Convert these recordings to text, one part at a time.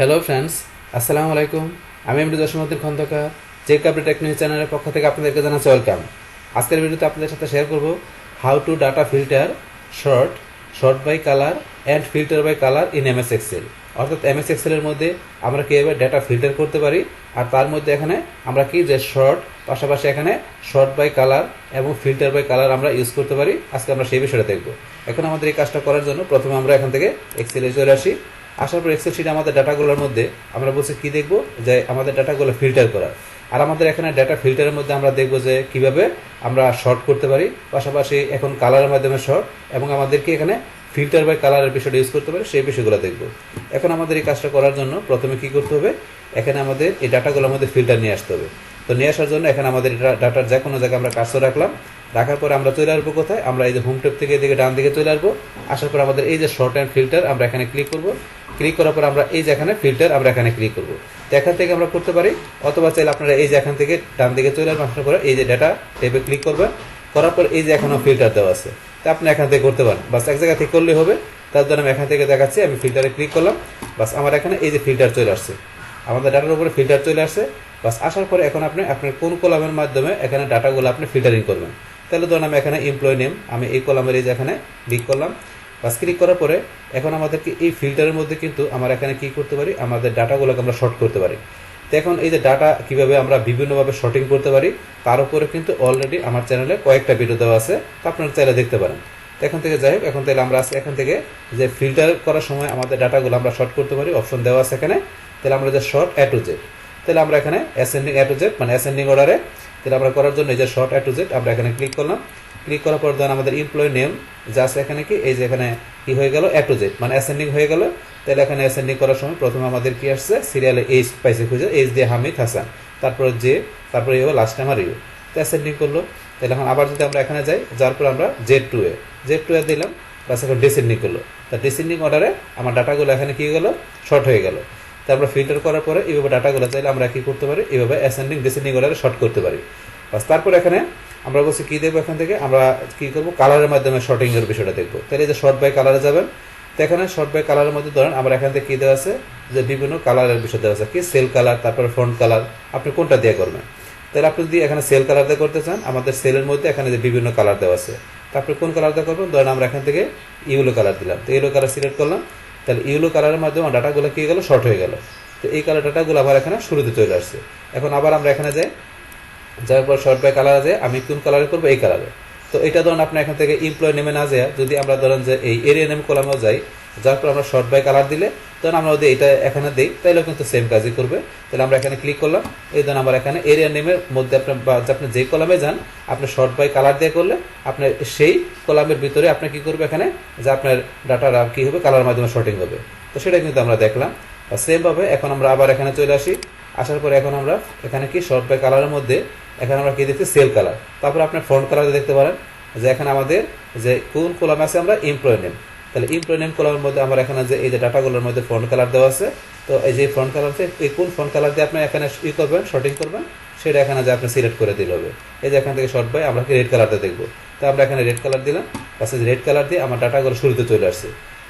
Hello friends, আসসালামু আলাইকুম। আমি MD Jasimuddin Khandakar, check update technique চ্যানেলের পক্ষ থেকে আপনাদেরকে জানাচ্ছি ওয়েলকাম। আজকের ভিডিওতে আপনাদের সাথে শেয়ার করব how to data filter sort sort by colour and filter by colour in MS Excel. অর্থাৎ এমএস এক্সেলের মধ্যে আমরা কীভাবে ডাটা ফিল্টার করতে পারি, আর তার মধ্যে এখানে আমরা কি যে শর্ট পাশাপাশি এখানে শর্ট বাই কালার এবং ফিল্টার বাই কালার আমরা ইউজ করতে পারি। আজকে আমরা সেই বিষয়টা দেখব। এখন আমাদের এই কাজটা করার জন্য প্রথমে আমরা এখান থেকে এক্সেলে চলে আসি। আসার পর এক্সেল শিটে আমাদের ডাটাগুলোর মধ্যে আমরা বলছি কি দেখব, যে আমাদের ডাটাগুলো ফিল্টার করা। আর আমাদের এখানে ডাটা ফিল্টারের মধ্যে আমরা দেখব যে কিভাবে আমরা শর্ট করতে পারি, পাশাপাশি এখন কালারের মাধ্যমে শর্ট এবং আমাদেরকে এখানে ফিল্টার বাই কালারের বিষয়টা ইউজ করতে পারি, সেই বিষয়গুলো দেখব। এখন আমাদের এই কাজটা করার জন্য প্রথমে কি করতে হবে, এখানে আমাদের এই ডাটাগুলোর মধ্যে ফিল্টার নিয়ে আসতে হবে। তো নিয়ে আসার জন্য এখানে আমাদের ডাটার যে কোনো জায়গায় আমরা কাজটা রাখলাম। রাখার পরে আমরা চলে আসবো কোথায়, আমরা এই যে হোম ট্যাব থেকে এদিকে ডান দিকে চলে আসবো। আসার পর আমাদের এই যে শর্ট অ্যান্ড ফিল্টার আমরা এখানে ক্লিক করব। ক্লিক করার পর আমরা এই যে এখানে ফিল্টার আমরা এখানে ক্লিক করব। তো এখান থেকে আমরা করতে পারি, অথবা চাইলে আপনারা এই যে এখান থেকে ডান দিকে চলে আসবেন। আসার পরে এই যে ডাটা ট্যাবে ক্লিক করবেন। করার পর এই যে এখনো ফিল্টার দেওয়া আছে, তো আপনি এখান থেকে করতে পারেন। বাস এক জায়গা থেকে করলেই হবে। তার জন্য আমি এখান থেকে দেখাচ্ছি, আমি ফিল্টারে ক্লিক করলাম। বাস আমার এখানে এই যে ফিল্টার চলে আসছে, আমাদের ডাটার উপরে ফিল্টার চলে আসছে। বাস আসার পরে এখন আপনি আপনার কোন কলামের মাধ্যমে এখানে ডাটাগুলো আপনি ফিল্টারিং করবেন। তাহলে ধরুন আমি এখানে এমপ্লয় নেম, আমি এই কলামের এই যে এখানে ক্লিক করলাম। বাস ক্লিক করার পরে এখন আমাদেরকে এই ফিল্টারের মধ্যে কিন্তু আমরা এখানে কি করতে পারি, আমাদের ডাটাগুলোকে আমরা শর্ট করতে পারি। তো এখন এই যে ডাটা কিভাবে আমরা বিভিন্নভাবে শর্টিং করতে পারি, তার উপরে কিন্তু অলরেডি আমার চ্যানেলে কয়েকটা ভিডিও দেওয়া আছে, তো আপনারা চাইলে দেখতে পারেন। তো এখান থেকে যাই হোক, এখন তাহলে আমরা আজকে এখান থেকে যে ফিল্টার করার সময় আমাদের ডাটাগুলো আমরা শর্ট করতে পারি, অপশন দেওয়া আছে এখানে। তাহলে আমরা যে শর্ট এ টু জেড, তাহলে আমরা এখানে অ্যাসেন্ডিং এ টু জেড মানে অ্যাসেন্ডিং অর্ডারে, তাহলে আমরা করার জন্য এই যে শর্ট এ টু জেড আমরা এখানে ক্লিক করলাম। ক্লিক করার পর ধরুন আমাদের এমপ্লয় নেম যা আছে এখানে কি এই যে এখানে কি হয়ে গেল, এ টু জেড মানে অ্যাসেন্ডিং হয়ে গেল। তাহলে এখানে অ্যাসেন্ডিং করার সময় প্রথমে আমাদের কি আসছে, সিরিয়ালে এইচ পাইছে খুঁজে, এইচ দিয়ে হামিদ হাসান, তারপর যে, তারপরে ইউ, লাস্ট টাইম আর ইউ। তো অ্যাসেন্ডিং করলো। তাহলে এখন আবার যদি আমরা এখানে যাই, যার পর আমরা জেড টু এ দিলাম। প্লাস এখন ডিসেন্ডিং করলো। তা ডিসেন্ডিং অর্ডারে আমার ডাটাগুলো এখানে কি গেল, শর্ট হয়ে গেল। তো আমরা ফিল্টার করার পরে এইভাবে ডাটাগুলো চাইলে আমরা কি করতে পারি, এইভাবে অ্যাসেন্ডিং ডিসেন্ডিং অর্ডারে শর্ট করতে পারি। বাস তারপর এখানে আমরা বলছি কি দেখবো, এখান থেকে আমরা কি করবো, কালারের মাধ্যমে শর্টিং এর বিষয়টা দেখবো। তাহলে এই যে শর্ট বাই কালারে যাবেন। তো এখানে শর্ট বাই কালারের মধ্যে ধরেন আমরা এখান থেকে কি দেওয়া আছে, যে বিভিন্ন কালারের বিষয় দেওয়া আছে, কি সেল কালার, তারপরে ফন্ট কালার, আপনি কোনটা দিয়ে করবেন। তাহলে আপনি যদি এখানে সেল কালার দিয়ে করতে চান, আমাদের সেলের মধ্যে এখানে যে বিভিন্ন কালার দেওয়া আছে, তারপরে কোন কালার দিয়ে করবেন, ধরেন আমরা এখান থেকে ইউলো কালার দিলাম। তো ইউলো কালার সিলেক্ট করলাম। তাহলে ইউলো কালারের মাধ্যমে ডাটাগুলো কি গেল, শর্ট হয়ে গেল। তো এই কালার ডাটাগুলো আবার এখানে শুরুতে চলে আসছে। এখন আবার আমরা এখানে যাই, যাওয়ার পর শর্ট বাই কালার আছে, আমি কোন কালারে করবো, এই কালারে। তো এটা ধরুন আপনি এখান থেকে এমপ্লয় নেমে না যায়, যদি আমরা ধরেন যে এই এরিয়া নেম কলামেও যাই, যার পর আমরা শর্ট বাই কালার দিলে তখন আমরা যদি এটা এখানে দিই, তাহলে কিন্তু সেম কাজই করবে। তাহলে আমরা এখানে ক্লিক করলাম। এই ধরুন আমার এখানে এরিয়া নেমের মধ্যে আপনি যে কলামে যান, আপনি শর্ট বাই কালার দিয়ে করলে আপনার সেই কলামের ভিতরে আপনি কি করবে, এখানে যে আপনার ডাটার কি হবে, কালার মাধ্যমে শর্টিং হবে। তো সেটা কিন্তু আমরা দেখলাম। সেমভাবে এখন আমরা আবার এখানে চলে আসি। আসার পরে এখন আমরা এখানে কি শর্ট বাই কালারের মধ্যে এখানে আমরা কি দেখছি, সেল কালার। তারপর আপনি ফন্ট কালার দেখতে পারেন, যে এখানে আমাদের যে কোন কলামে আছে, আমরা এমপ্লয় নেম। তাহলে এমপ্লয় নেম কলামের মধ্যে আমার এখানে যে এই যে ডাটাগুলোর মধ্যে ফন্ট কালার দেওয়া আছে। তো এই যে ফন্ট কালার, এই কোন ফন্ট কালার দিয়ে আপনি এখানে ই করবেন, শর্টিং করবেন, সেটা এখানে যে আপনি সিলেক্ট করে দিলে হবে। এই যে এখান থেকে শর্ট বাই আমরা কি রেড কালারটা দেখবো। তো আমরা এখানে রেড কালার দিলাম। পাশে রেড কালার দিয়ে আমার ডাটাগুলো শুরুতে চলে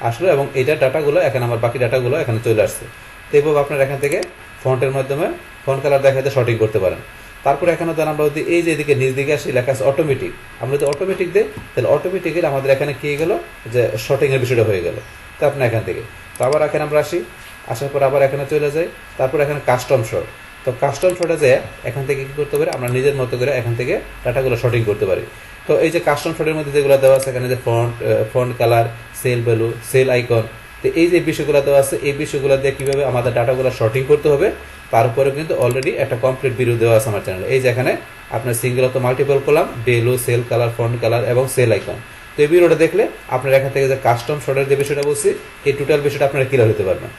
আসলো এবং এইটার ডাটাগুলো এখানে আমার বাকি ডাটাগুলো এখানে চলে আসছে। তো এইভাবে আপনারা এখান থেকে ফন্টের মাধ্যমে ফন্ট কালার দেখাতে শর্টিং করতে পারেন। তারপরে এখানে ধরেন আমরা যদি এই যে এদিকে নিচ দিকে আসি, লেখা আছে অটোমেটিক, আমরা যদি অটোমেটিক দিই, তাহলে অটোমেটিক্যালি আমাদের এখানে কি গেল, যে শর্টিং এর বিষয়টা হয়ে গেল। তো আপনি এখান থেকে তো আবার এখানে আমরা আসি। আসার পর আবার এখানে চলে যাই। তারপর এখানে কাস্টম শর্ট। তো কাস্টম শর্টে যায় এখান থেকে কি করতে পারি, আমরা নিজের মতো করে এখান থেকে ডাটাগুলো শর্টিং করতে পারি। তো এই যে কাস্টম শর্টের মধ্যে যেগুলো দেওয়া আছে, এখানে যে font colour, cell value, cell icon, তো এই যে বিষয়গুলো দেওয়া আছে, এই বিষয়গুলো দিয়ে কিভাবে আমাদের ডাটাগুলো শর্টিং করতে হবে, তার উপরে কিন্তু অলরেডি একটা কমপ্লিট ভিডিও দেওয়া আছে আমার চ্যানেলে। এই যে এখানে আপনার সিঙ্গেল অথবা multiple column, value, cell colour, font colour এবং সেল আইকন। তো এই ভিডিওটা দেখলে আপনারা এখান থেকে যে কাস্টম শর্টের যে বিষয়টা বলছি, এই টোটাল বিষয়টা আপনারা ক্লিয়ার হতে পারবেন।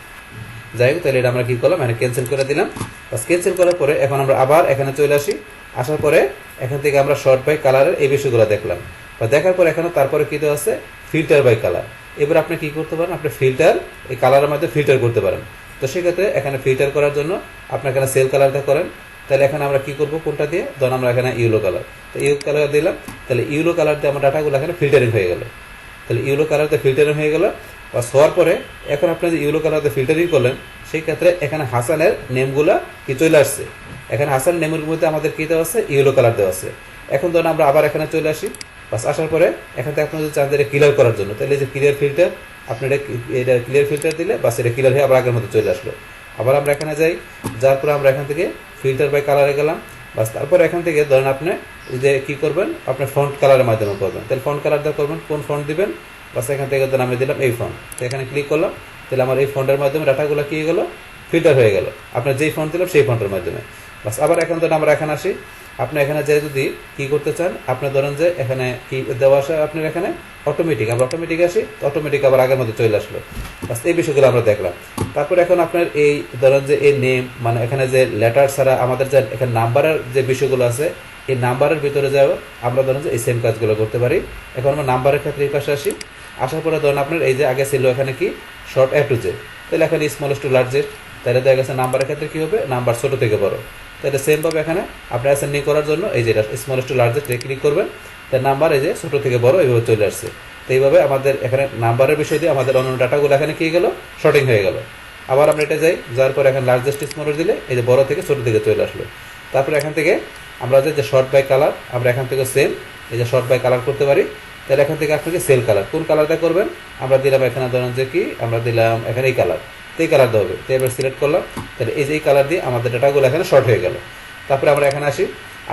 যাই হোক, তাহলে এটা আমরা কি করলাম, এখানে ক্যান্সেল করে দিলাম। বাস ক্যান্সেল করার পরে এখন আমরা আবার এখানে চলে আসি। আসার পরে এখান থেকে আমরা শর্ট বাই কালারের এই বিষয়গুলো দেখলাম। বা দেখার পর এখানে তারপরে কি দেওয়া আছে, ফিল্টার বাই কালার। এবার আপনি কি করতে পারেন, আপনি ফিল্টার এই কালারের মধ্যে ফিল্টার করতে পারেন। তো সেক্ষেত্রে এখানে ফিল্টার করার জন্য আপনি এখানে সেল কালারটা করেন। তাহলে এখানে আমরা কি করবো, কোনটা দিয়ে, ধরুন আমরা এখানে ইউলো কালার। তো ইউলো কালার দিলাম। তাহলে ইউলো কালার দিয়ে আমার ডাটাগুলো এখানে ফিল্টারিং হয়ে গেল। তাহলে ইউলো কালার দিয়ে ফিল্টারিং হয়ে গেল। বাস হওয়ার পরে এখন আপনি যে ইয়েলো কালার ফিল্টারিং করলেন সেই ক্ষেত্রে এখানে হাসানের নেমগুলা কি চলে আসছে। এখানে হাসান নেমের মধ্যে আমাদের কী দেওয়া আছে, ইয়েলো কালার দেওয়া আছে। এখন ধরুন আমরা আবার এখানে চলে আসি, বাস আসার পরে এখান থেকে আপনি যদি চান এটা ক্লিয়ার করার জন্য, তাহলে যে ক্লিয়ার ফিল্টার, আপনি এটা ক্লিয়ার ফিল্টার দিলে বাস এটা ক্লিয়ার হয়ে আবার আগের মধ্যে চলে আসলো। আবার আমরা এখানে যাই, যার পরে আমরা এখান থেকে ফিল্টার বাই কালারে গেলাম। বাস তারপর এখান থেকে ধরেন আপনি যে কী করবেন, আপনার ফন্ট কালারের মাধ্যমে করবেন। তাহলে ফন্ট কালার দিয়ে করবেন, কোন ফন্ট দিবেন, বাস এখান থেকে ধরেন আমি দিলাম এই ফন্ট, তো এখানে ক্লিক করলাম। তাহলে আমার এই ফন্টের মাধ্যমে ডাটাগুলো কী গেলো, ফিল্টার হয়ে গেল। আপনার যেই ফন্ট দিলাম সেই ফন্টের মাধ্যমে। বাস আবার এখন ধরেন আমরা এখানে আসি, আপনি এখানে যে যদি কী করতে চান, আপনি ধরেন যে এখানে কি দেওয়া আসে, আপনার এখানে অটোমেটিক, আমরা অটোমেটিক আসি, অটোমেটিক আবার আগের মধ্যে চলে আসলো। বাস এই বিষয়গুলো আমরা দেখলাম। তারপর এখন আপনার এই ধরেন যে এই নেম, মানে এখানে যে লেটার ছাড়া আমাদের যে এখানে নাম্বারের যে বিষয়গুলো আছে, এই নাম্বারের ভিতরে যাও আমরা ধরেন যে এই সেম কাজগুলো করতে পারি। এখন আমরা নাম্বারের ক্ষেত্রে এই পাশে আসি, আসার পরে ধরেন আপনার এই যে আগে ছিল এখানে কি শর্ট এ টু জে, তাহলে এখানে স্মলেস্ট টু লার্জেস্ট, তাহলে দেখা গেছে নাম্বারের ক্ষেত্রে কী হবে, নাম্বার ছোটো থেকে বড়। তাহলে সেমভাবে এখানে আপনি অ্যাসেন্ডিং করার জন্য এই যে স্মলেস্ট টু লার্জেস্ট ক্লিক করবেন, তাই নাম্বার এই যে ছোটো থেকে বড় এইভাবে চলে আসছে। তো এইভাবে আমাদের এখানে নাম্বারের বিষয় দিয়ে আমাদের অন্য ডাটাগুলো এখানে কী গেলো, শর্টিং হয়ে গেল। আবার আমরা এটা যাই, যার পর এখানে লার্জেস্ট স্মলেস্ট দিলে এই যে বড় থেকে ছোটো দিকে চলে আসলো। তারপরে এখান থেকে আমরা যে শর্ট বাই কালার, আমরা এখান থেকে সেম এই যে শর্ট বাই কালার করতে পারি। তাহলে এখান থেকে আপনাকে সেল কালার, কোন কালারটা করবেন, আমরা দিলাম এখানে ধরেন যে কি আমরা দিলাম এখানে এই কালার, তো এই কালারটা হবে। তো এবার সিলেক্ট করলাম, তাহলে এই যে এই কালার দিয়ে আমাদের ডাটাগুলো এখানে শর্ট হয়ে গেল। তারপরে আমরা এখানে আসি,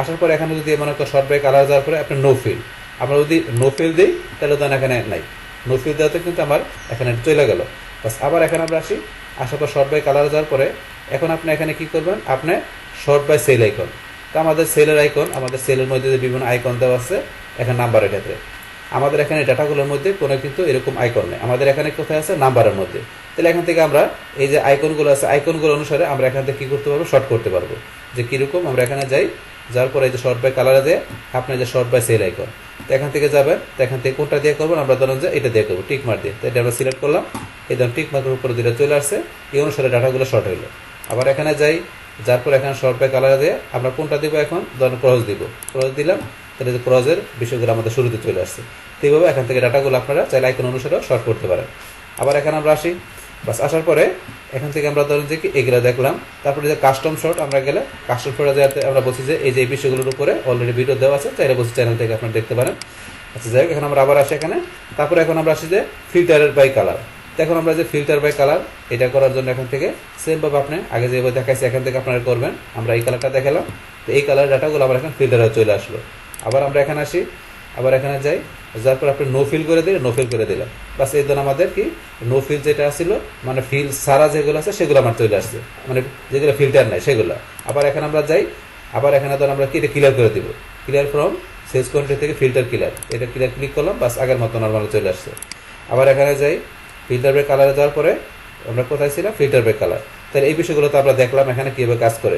আসার পরে এখানে যদি মনে করেন শর্ট বাই কালার যাওয়ার পরে আপনি নো ফিল, আমরা যদি নো ফিল দিই তাহলে ধরেন এখানে নাই, নো ফিল দেওয়াতে কিন্তু আমার এখানে চলে গেল। বাস আবার এখানে আমরা আসি, আসার পর শর্ট বাই কালার যাওয়ার পরে এখন আপনি এখানে কি করবেন, আপনি শর্ট বাই সেল আইকন, তো আমাদের সেলের আইকন, আমাদের সেলের মধ্যে যে বিভিন্ন আইকন দেওয়া আছে এখানে নাম্বারের ক্ষেত্রে, আমাদের এখানে ডাটাগুলোর মধ্যে কোনো কিন্তু এরকম আইকন নেই, আমাদের এখানে কোথায় আছে, নাম্বারের মধ্যে। তাহলে এখান থেকে আমরা এই যে আইকনগুলো আছে, আইকনগুলো অনুসারে আমরা এখান থেকে কী করতে পারবো, শর্ট করতে পারবো। যে কীরকম, আমরা এখানে যাই, যার পরে এই যে শর্ট বাই কালারে দেয় আপনি যে শর্ট বাই সেল আইকন, তো এখান থেকে যাবেন, তো এখান থেকে কোনটা দিয়ে করবেন, আমরা ধরেন যে এটা দিয়ে করবো টিক মার্ক দিয়ে, তো এটা আমরা সিলেক্ট করলাম, এই ধরুন টিক মার্কের উপরে দুটো চলে আসছে, এই অনুসারে ডাটাগুলো শর্ট হইলো। আবার এখানে যাই, যার পর এখানে শর্ট বাই কালার দিয়ে আমরা কোনটা দিব, এখন ধরেন ক্রস দিব, ক্রস দিলাম, তাহলে যে ক্রসের বিষয়গুলো আমাদের শুরুতে চলে আসছে। তো এইভাবে এখান থেকে ডাটাগুলো আপনারা চাইলে আইকন অনুসারে শর্ট করতে পারেন। আবার এখানে আমরা আসি, বাস আসার পরে এখান থেকে আমরা ধরেন যে কি এগুলো দেখলাম। তারপরে যে কাস্টম শর্ট আমরা গেলে, কাস্টম শর্টে যাতে আমরা বলছি যে এই যে এই বিষয়গুলোর উপরে অলরেডি ভিডিও দেওয়া আছে, চাইলে বলছি চ্যানেল থেকে আপনারা দেখতে পারেন। আচ্ছা যাই হোক, এখন আমরা আবার আসি এখানে, তারপরে এখন আমরা আসি যে ফিল্টারের বাই কালার। এখন আমরা যে ফিল্টার বাই কালার এটা করার জন্য এখান থেকে সেমভাবে আপনি আগে যেভাবে দেখাইছি এখান থেকে আপনারা করবেন। আমরা এই কালারটা দেখালাম, তো এই কালার ডাটাগুলো আবার এখন ফিল্টারে চলে আসলো। আবার আমরা এখানে আসি, আবার এখানে যাই, যার পর আপনি নো ফিল করে দিলে, নো ফিল করে দিলাম, বাস এই ধরুন আমাদের কি নো ফিল যেটা আসছিল, মানে ফিল সারা যেগুলো আছে সেগুলো আমার চলে আসছে, মানে যেগুলো ফিল্টার নাই সেগুলো। আবার এখানে আমরা যাই, আবার এখানে ধরুন আমরা কি এটা ক্লিয়ার করে দিব, ক্লিয়ার ফ্রম সেলস কোয়ান্টিটি থেকে ফিল্টার ক্লিয়ার, এটা ক্লিয়ার ক্লিক করলাম, বাস আগের মতো নর্মাল চলে আসছে। আবার এখানে যাই, ফিল্টার বাই কালারে যাওয়ার পরে আমরা কোথায় ছিলাম, ফিল্টার বাই কালার। তাহলে এই বিষয়গুলো তো আমরা দেখলাম এখানে কীভাবে কাজ করে।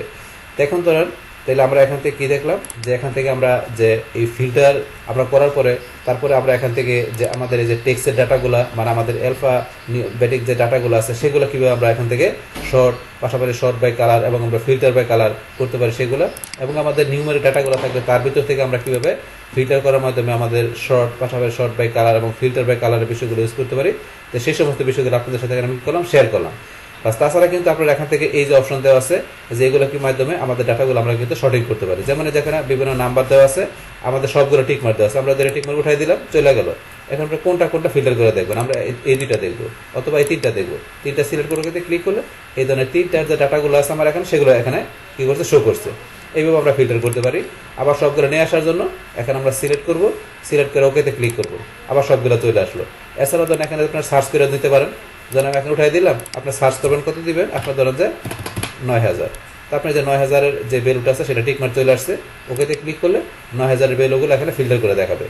তো এখন ধরেন তাহলে আমরা এখান থেকে কী দেখলাম, যে এখান থেকে আমরা যে এই ফিল্টার আমরা করার পরে তারপরে আমরা এখান থেকে যে আমাদের এই যে টেক্সটের ডাটাগুলো, মানে আমাদের অ্যালফা বেটিক যে ডাটাগুলো আছে সেগুলো কীভাবে আমরা এখান থেকে শর্ট, পাশাপাশি শর্ট বাই কালার এবং আমরা ফিল্টার বাই কালার করতে পারি সেগুলো, এবং আমাদের নিউমেরিক ডাটাগুলো থাকবে তার ভিতর থেকে আমরা কীভাবে ফিল্টার করার মাধ্যমে আমাদের শর্ট, পাশাপাশি শর্ট বাই কালার এবং ফিল্টার বাই কালারের বিষয়গুলো ইউজ করতে পারি। তো সেই সমস্ত বিষয়গুলো আপনাদের সাথে আমি করলাম, শেয়ার করলাম। বাস তাছাড়া কিন্তু আপনার এখান থেকে এই যে অপশন দেওয়া আছে, যে এগুলো কি মাধ্যমে আমাদের ডাটাগুলো আমরা কিন্তু শর্টিং করতে পারি। যেমন যেখানে বিভিন্ন নাম্বার দেওয়া আছে, আমাদের সবগুলো টিক মার্ক দেওয়া আছে, আমরা টিক মার্ক উঠাই দিলাম, চলে গেল। এখন আমরা কোনটা কোনটা ফিল্টার করে দেখবেন, আমরা এই দুইটা দেখবো অথবা এই তিনটা দেখবো, তিনটা সিলেক্ট করে ক্লিক করলে এই ধরনের তিনটার যে ডাটাগুলো আছে আমার এখানে সেগুলো এখানে কি করছে, শো করছে। এইভাবে আমরা ফিল্টার করতে পারি। আবার সবগুলো নিয়ে আসার জন্য এখন আমরা সিলেক্ট করব, সিলেক্ট করে ওকেতে ক্লিক করব, আবার সবগুলো চলে আসলো। এছাড়াও ধরেন এখানে আপনার সার্চ করে দিতে পারেন, ধরেন আমি এখন উঠাই দিলাম, আপনার সার্চ করবেন কত দিবেন, আপনার ধরেন যে 9000, তো আপনি যে 9000-এর যে বেলুটা আছে সেটা টিকমার্ক চলে আসছে, ওকেতে ক্লিক করলে 9000-এর বেলগুলো এখানে ফিল্টার করে দেখাবে।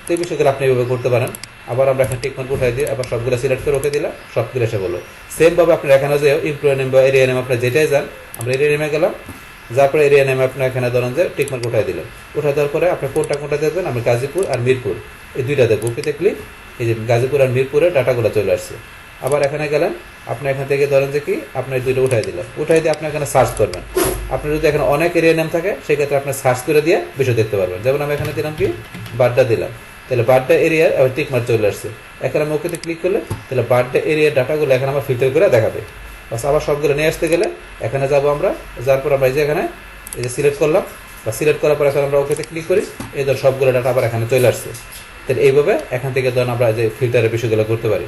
তো এই বিষয়গুলো আপনি এইভাবে করতে পারেন। আবার আমরা এখানে টিকমার্ক উঠাই দিয়ে আবার সবগুলো সিলেক্ট করে ওকে দিলাম, সবগুলো এসে বললো। সেমভাবে আপনার এখানে যে এমপ্লয় নেম বা এরিয়া নেম আপনার যেটাই যান, আমরা এরিয়া নেমে গেলাম, যার পরে এরিয়া নেমে আপনার এখানে ধরেন যে টিকমার্ক উঠাই দিলেন, উঠাই দেওয়ার পরে আপনি কোনটা দেখবেন, আমি গাজীপুর আর মিরপুর এই দুইটা দেখবো, ওকেতে ক্লিক, এই যে গাজীপুর আর মিরপুরের ডাটাগুলো চলে আসছে। আবার এখানে গেলেন, আপনি এখান থেকে ধরেন যে কি আপনি দুইটা উঠাই দিলেন, উঠাই দিয়ে আপনি এখানে সার্চ করবেন। আপনার যদি এখানে অনেক এরিয়া নাম থাকে সেক্ষেত্রে আপনি সার্চ করে দিয়ে বিষয় দেখতে পারবেন। যেমন আমি এখানে দিলাম কি বাড্ডা দিলাম, তাহলে বাড্ডা এরিয়ার টিকমার্ক চলে আসছে। এখানে আমি ওকেতে ক্লিক করলে তাহলে বার্থডে এরিয়ার ডাটাগুলো এখানে আমার ফিল্টার করে দেখাবে। বাস আবার সবগুলো নিয়ে আসতে গেলে এখানে যাব আমরা, যাওয়ার পর আমরা এই যে এখানে এই যে সিলেক্ট করলাম, বা সিলেক্ট করার পর এখন আমরা ওকেতে ক্লিক করি, এই ধর সবগুলো ডাটা আবার এখানে চলে আসছে। তাহলে এইভাবে এখান থেকে ধরুন আমরা যে ফিল্টারের বিষয়গুলো করতে পারি।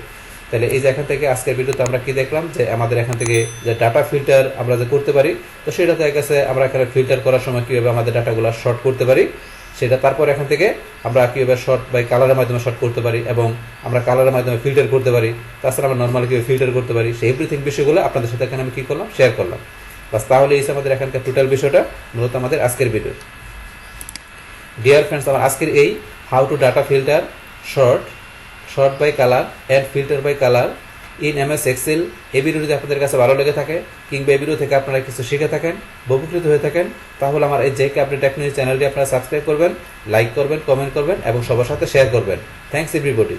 তাহলে এই যে এখান থেকে আজকের ভিডিওতে আমরা কি দেখলাম যে আমাদের এখান থেকে যে ডাটা ফিল্টার আমরা যে করতে পারি, তো সেটা দেখা গেছে আমরা এখানে ফিল্টার করার সময় কীভাবে আমাদের ডাটাগুলো শর্ট করতে পারি সেটা, তারপর এখান থেকে আমরা কীভাবে শর্ট বাই কালারের মাধ্যমে শর্ট করতে পারি এবং আমরা কালারের মাধ্যমে ফিল্টার করতে পারি, তাছাড়া আমরা নর্মালি কীভাবে ফিল্টার করতে পারি, সেই এভরিথিং বিষয়গুলো আপনাদের সাথে এখানে আমি কী করলাম, শেয়ার করলাম। বাস তাহলে এই আমাদের এখানকার টোটাল বিষয়টা মূলত আমাদের আজকের ভিডিও। ডিয়ার ফ্রেন্ডস, আমার আজকের এই how to data filter sort by colour and filter by colour in MS Excel, এই ভিডিও যদি আপনাদের কাছে ভালো লেগে থাকে কিংবা এই ভিডিও থেকে আপনারা কিছু শিখে থাকেন, উপকৃত হয়ে থাকেন, তাহলে আমার এই জেকে আপডেট টেকনোলজি চ্যানেলটি আপনারা সাবস্ক্রাইব করবেন, লাইক করবেন, কমেন্ট করবেন এবং সবার সাথে শেয়ার করবেন। Thanks everybody.